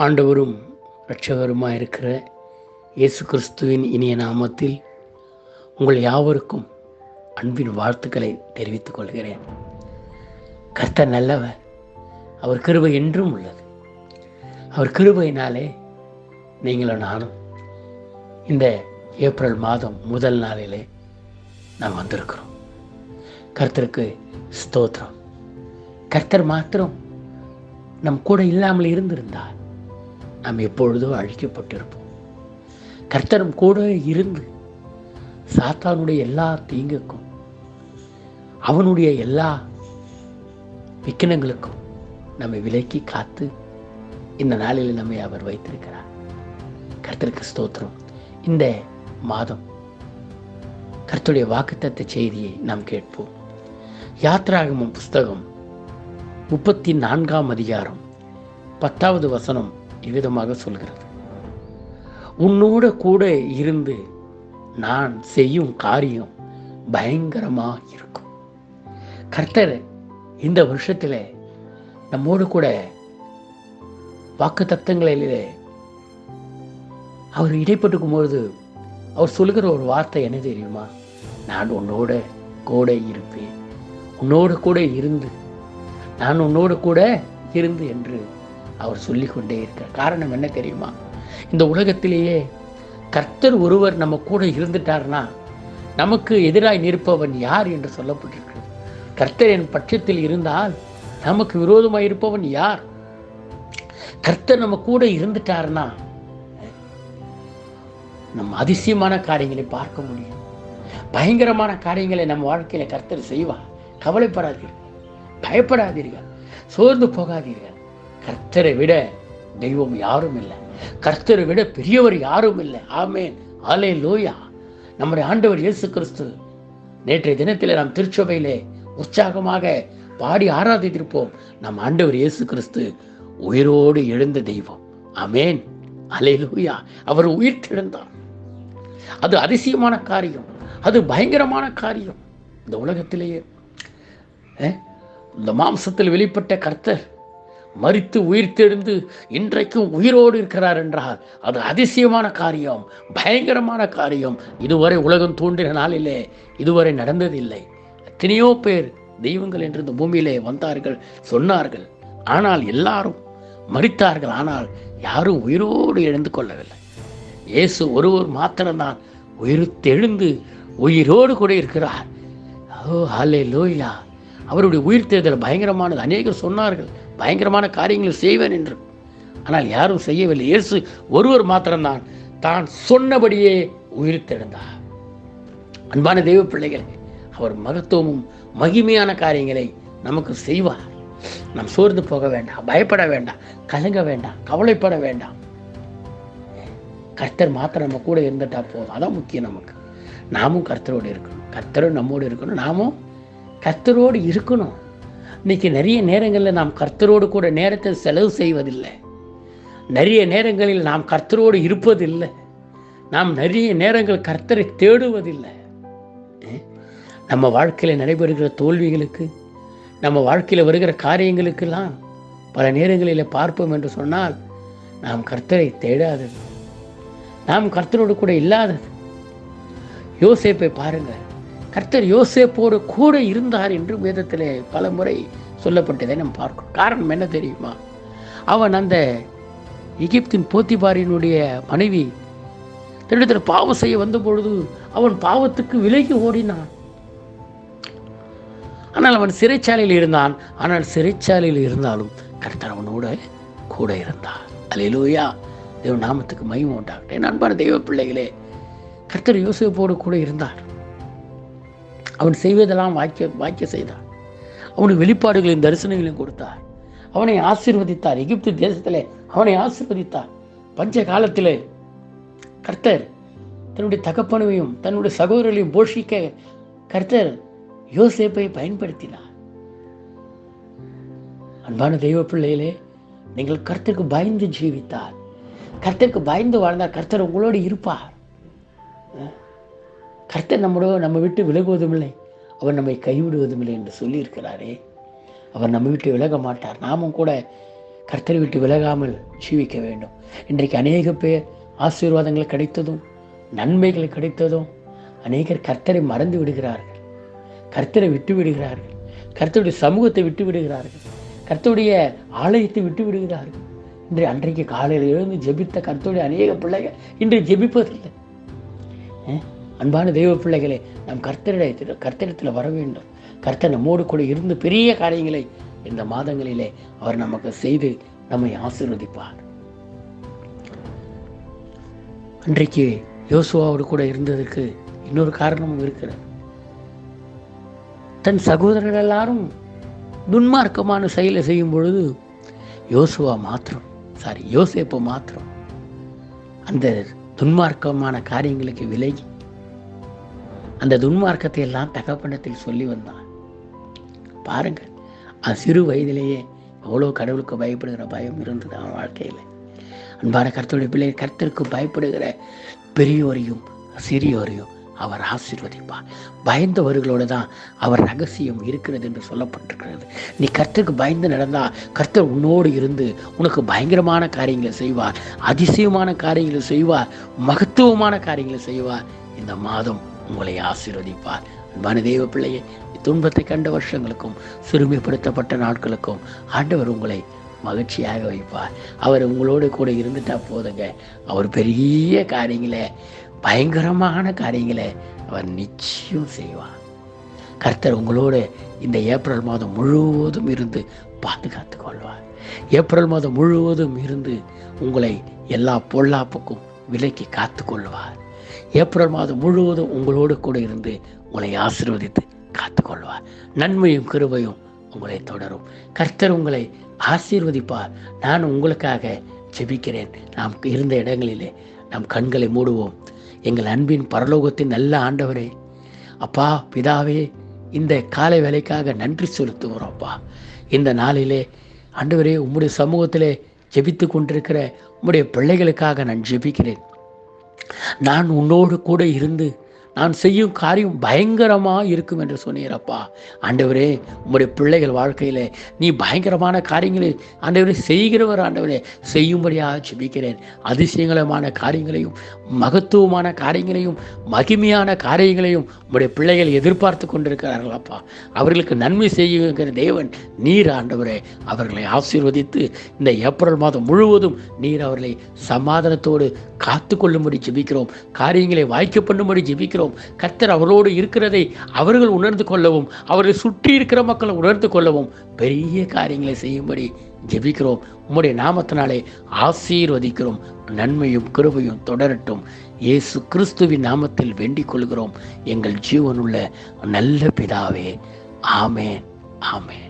ஆண்டவரும் இரட்சகருமாக இருக்கிற இயேசு கிறிஸ்துவின் இனிய நாமத்தில் உங்கள் யாவருக்கும் அன்பின் வாழ்த்துக்களை தெரிவித்துக் கொள்கிறேன். கர்த்தர் நல்லவர், அவர் கிருபை என்றும் உள்ளது. அவர் கிருபையினாலே நீங்களும் நானும் இந்த ஏப்ரல் மாதம் முதல் நாளிலே நாம் வந்திருக்கிறோம். கர்த்தருக்கு ஸ்தோத்திரம். கர்த்தர் மாத்திரம் நம் கூட இல்லாமல் இருந்திருந்தால் நாம் எப்பொழுதோ அழிக்கப்பட்டிருப்போம். கர்த்தரும் கூட இருந்து சாத்தானுடைய எல்லா தீங்குக்கும், அவனுடைய எல்லா விக்கினங்களுக்கும் நம்மை விலக்கி காத்து இந்த நாளில் நம்மை அவர் வைத்திருக்கிறார். கர்த்தருக்கு ஸ்தோத்திரம். இந்த மாதம் கர்த்தருடைய வாக்குத்தத்த செய்தியை நாம் கேட்போம். யாத்ராகமம் புஸ்தகம் 34 அதிகாரம் 10வது வசனம் இவ்விதமாக சொல்கிறது: உன்னோட கூட இருந்து நான் செய்யும் காரியம் பயங்கரமா இருக்கும். கர்த்தர் இந்த வருஷத்தில் நம்மோடு கூட வாக்கு தத்தங்களிலே அவர் இடைப்பட்டுக்கும் பொழுது அவர் சொல்லுகிற ஒரு வார்த்தை என்ன தெரியுமா? நான் உன்னோட கூட இருப்பேன், உன்னோடு கூட இருந்து, நான் உன்னோடு கூட இருந்து என்று அவர் சொல்லிக்கொண்டே இருக்கிறார். காரணம் என்ன தெரியுமா? இந்த உலகத்திலேயே கர்த்தர் ஒருவர் நம்ம கூட இருந்துட்டார்னா நமக்கு எதிராய் நிற்பவன் யார் என்று சொல்லப்பட்டிருக்கிறது. கர்த்தர் என் பட்சத்தில் இருந்தால் நமக்கு விரோதமாய் இருப்பவன் யார்? கர்த்தர் நம்ம கூட இருந்துட்டார்னா நம்ம அதிசயமான காரியங்களை பார்க்க முடியும். பயங்கரமான காரியங்களை நம்ம வாழ்க்கையில கர்த்தர் செய்வார். கவலைப்படாதீர்கள், பயப்படாதீர்கள், சோர்ந்து போகாதீர்கள். கர்த்தரை விட தெய்வம் யாரும் இல்லை, கர்த்தரை விட பெரியவர் யாரும் இல்லை. ஆமென், அல்லேலூயா. நம்முடைய ஆண்டவர் இயேசு கிறிஸ்து நேற்றைய தினத்தில் நாம் திருச்சபையிலே உற்சாகமாக பாடி ஆராதித்திருப்போம். நம் ஆண்டவர் இயேசு கிறிஸ்து உயிரோடு எழுந்த தெய்வம். ஆமென், அல்லேலூயா. அவர் உயிர்த்தெழுந்தார். அது அதிசயமான காரியம், அது பயங்கரமான காரியம். இந்த உலகத்திலேயே இந்த மாம்சத்தில் வெளிப்பட்ட கர்த்தர் மரித்து உயிர்த்தெழுந்து இன்றைக்கும் உயிரோடு இருக்கிறார் என்றால் அது அதிசயமான காரியம், பயங்கரமான காரியம். இதுவரை உலகம் தோன்றின நாளிலே இதுவரை நடந்ததில்லை. எத்தனையோ பேர் தெய்வங்கள் என்று இந்த பூமியிலே வந்தார்கள், சொன்னார்கள். ஆனால் எல்லாரும் மரித்தார்கள். ஆனால் யாரும் உயிரோடு எழுந்து கொள்ளவில்லை. இயேசு ஒருவர் மாத்திரம்தான் உயிர்த்தெழுந்து உயிரோடு கூட இருக்கிறார். ஓ அல்லேலூயா. அவருடைய உயிர்த்தெழுதல் பயங்கரமானது. அநேகர் சொன்னார்கள் பயங்கரமான காரியங்களை செய்வேன் என்று, ஆனால் யாரும் செய்யவில்லை. இயேசு ஒருவர் மாத்திரம்தான் தான் சொன்னபடியே உயிர்த்தெழுந்தார். அன்பான தெய்வ பிள்ளைகளே, அவர் மகத்துவமும் மகிமையான காரியங்களை நமக்கு செய்வார். நாம் சோர்ந்து போக வேண்டாம், பயப்பட வேண்டாம், கலங்க வேண்டாம், கவலைப்பட வேண்டாம். கர்த்தர் மாத்திரம் நம்ம கூட இருந்துட்டா போதும். அதான் முக்கியம். நமக்கு நாமும் கர்த்தரோடு இருக்கணும், கர்த்தரும் நம்மோடு இருக்கணும், நாமும் கர்த்தரோடு இருக்கணும். இன்னைக்கு நிறைய நேரங்களில் நாம் கர்த்தரோடு கூட நேரத்தை செலவு செய்வதில்லை. நிறைய நேரங்களில் நாம் கர்த்தரோடு இருப்பதில்லை. நாம் நிறைய நேரங்கள் கர்த்தரை தேடுவதில்லை. நம்ம வாழ்க்கையில் நடைபெறுகிற தோல்விகளுக்கு, நம்ம வாழ்க்கையில் வருகிற காரியங்களுக்கெல்லாம் பல நேரங்களில் பார்ப்போம் என்று சொன்னால் நாம் கர்த்தரை தேடாதது, நாம் கர்த்தரோடு கூட இல்லாதது. யோசேப்பை பாருங்கள், கர்த்தர் யோசேப்போடு கூட இருந்தார் என்று வேதத்திலே பல முறை சொல்லப்பட்டதை நம்ம பார்க்கிறோம். காரணம் என்ன தெரியுமா? அவன் அந்த எகிப்தின் போத்திபாரினுடைய மனைவி தன்னிடத்தில் பாவம் செய்ய வந்த பொழுது அவன் பாவத்துக்கு விலகி ஓடினான். ஆனால் அவன் சிறைச்சாலையில் இருந்தான். ஆனால் சிறைச்சாலையில் இருந்தாலும் கர்த்தர் அவனோட கூட இருந்தார். அல்லேலூயா. தேவ நாமத்துக்கு மகிமை உண்டாகட்டும். என் அன்பான தெய்வ பிள்ளைகளே, கர்த்தர் யோசேப்போடு கூட இருந்தார். அவன் செய்வதெல்லாம் வாக்கிய செய்தார். அவனுக்கு வெளிப்பாடுகளையும் தரிசனங்களையும் கொடுத்தார். அவனை ஆசீர்வதித்தார். எகிப்து தேசத்திலே அவனை ஆசீர்வதித்தார். பஞ்ச காலத்திலே கர்த்தர் தன்னுடைய தகப்பனையும் தன்னுடைய சகோதரர்களையும் போஷிக்க கர்த்தர் யோசேப்பை பயன்படுத்தினார். அன்பான தெய்வ பிள்ளைகளே, நீங்கள் கர்த்தருக்கு பயந்து ஜீவித்தார், கர்த்தருக்கு பயந்து வாழ்ந்தார், கர்த்தர் உங்களோடு இருப்பார். கர்த்தர் நம்ம விட்டு விலகுவதும் இல்லை, அவர் நம்மை கைவிடுவதும் இல்லை என்று சொல்லியிருக்கிறாரே. அவர் நம்ம விட்டு விலக மாட்டார். நாமும் கூட கர்த்தரை விட்டு விலகாமல் ஜீவிக்க வேண்டும். இன்றைக்கு அநேக பேர் ஆசீர்வாதங்கள் கிடைத்ததும் நன்மைகள் கிடைத்ததும் அநேகர் கர்த்தரை மறந்து விடுகிறார்கள், கர்த்தரை விட்டு விடுகிறார்கள், கர்த்தருடைய சமூகத்தை விட்டு விடுகிறார்கள், கர்த்தருடைய ஆலயத்தை விட்டு விடுகிறார்கள். அன்றைக்கு காலையில் எழுந்து ஜெபித்த கர்த்தருடைய அநேக பிள்ளைகள் இன்று ஜெபிப்பதில்லை. அன்பான தெய்வ பிள்ளைகளே, நாம் கர்த்தரிடத்தில் வர வேண்டும். கர்த்தர் நம்மோடு கூட இருந்து பெரிய காரியங்களை இந்த மாதங்களிலே அவர் நமக்கு செய்து நம்மை ஆசீர்வதிப்பார். அன்றைக்கு யோசுவாவோடு கூட இருந்ததற்கு இன்னொரு காரணமும் இருக்கிறது. தன் சகோதரர்கள் எல்லாரும் துன்மார்க்கமான செயலை செய்யும் பொழுது யோசேப்பு மாத்திரம் அந்த துன்மார்க்கமான காரியங்களுக்கு விலகி அந்த துன்மார்க்கத்தை எல்லாம் தகப்பனத்தில் சொல்லி வந்தான். பாருங்கள், அது சிறு வயதிலேயே எவ்வளோ கடவுளுக்கு பயப்படுகிற பயம் இருந்தது அவன் வாழ்க்கையில். அன்பான கர்த்தருடைய பிள்ளை, கர்த்தருக்கு பயப்படுகிற பெரியோரையும் சிறியோரையும் அவர் ஆசீர்வதிப்பார். பயந்தவர்களோடு தான் அவர் ரகசியம் இருக்கிறது என்று சொல்லப்பட்டிருக்கிறது. நீ கர்த்தருக்கு பயந்து நடந்தால் கர்த்தர் உன்னோடு இருந்து உனக்கு பயங்கரமான காரியங்களை செய்வார், அதிசயமான காரியங்களை செய்வார், மகத்துவமான காரியங்களை செய்வார். இந்த மாதம் உங்களை ஆசீர்வதிப்பார். அன்பான தெய்வ பிள்ளையை, துன்பத்தை கண்ட வருஷங்களுக்கும் சிறுமைப்படுத்தப்பட்ட நாட்களுக்கும் ஆண்டவர் உங்களை மகிழ்ச்சியாக வைப்பார். அவர் உங்களோடு கூட இருந்துட்டா போதுங்க. அவர் பெரிய காரியங்களை, பயங்கரமான காரியங்களை அவர் நிச்சயம் செய்வார். கர்த்தர் உங்களோடு இந்த ஏப்ரல் மாதம் முழுவதும் இருந்து பாதுகாத்து கொள்வார். ஏப்ரல் மாதம் முழுவதும் இருந்து உங்களை எல்லா பொல்லாப்புக்கும் விலக்கி காத்து கொள்வார். ஏப்ரல் மாதம் முழுவதும் உங்களோடு கூட இருந்து உங்களை ஆசீர்வதித்து காத்துக்கொள்வார். நன்மையும் கிருபையும் உங்களை தொடரும். கர்த்தர் உங்களை ஆசீர்வதிப்பார். நான் உங்களுக்காக ஜெபிக்கிறேன். நாம் இருந்த இடங்களிலே நம் கண்களை மூடுவோம். எங்கள் அன்பின் பரலோகத்தின் நல்ல ஆண்டவரே, அப்பா பிதாவே, இந்த காலை வேலைக்காக நன்றி செலுத்துகிறோம். அப்பா, இந்த நாளிலே ஆண்டவரே உம்முடைய சமூகத்திலே ஜெபித்து கொண்டிருக்கிற உம்முடைய பிள்ளைகளுக்காக நான் ஜெபிக்கிறேன். நான் உன்னோடு கூட இருந்து நான் செய்யும் காரியம் பயங்கரமாக இருக்கும் என்று சொன்னீரப்பா. ஆண்டவரே, உங்களுடைய பிள்ளைகள் வாழ்க்கையில் நீ பயங்கரமான காரியங்களை ஆண்டவரே செய்கிறவர். ஆண்டவரே, செய்யும்படியாக ஜெபிக்கிறேன். அதிசயங்கரமான காரியங்களையும் மகத்துவமான காரியங்களையும் மகிமையான காரியங்களையும் உங்களுடைய பிள்ளைகள் எதிர்பார்த்து கொண்டிருக்கிறார்களப்பா. அவர்களுக்கு நன்மை செய்யுங்கிற தேவன் நீர். ஆண்டவரே, அவர்களை ஆசீர்வதித்து இந்த ஏப்ரல் மாதம் முழுவதும் நீர் அவர்களை சமாதானத்தோடு காத்து கொள்ளும்படி ஜெபிக்கிறோம். காரியங்களை வாய்க்க பண்ணும்படி ஜெபிக்கிறோம். கர்த்தர் அவரோடு இருக்கிறதை அவர்கள் உணர்ந்து கொள்ளவும், அவர்களை சுற்றி இருக்கிற மக்களை உணர்ந்து கொள்ளவும் பெரிய காரியங்களை செய்யும்படி ஜெபிக்கிறோம். உம்முடைய நாமத்தினாலே ஆசீர்வதிக்கிறோம். நன்மையும் கிருபையும் தொடரட்டும். இயேசு கிறிஸ்துவின் நாமத்தில் வேண்டிக் கொள்கிறோம் எங்கள் ஜீவனுள்ள நல்ல பிதாவே. ஆமென், ஆமென்.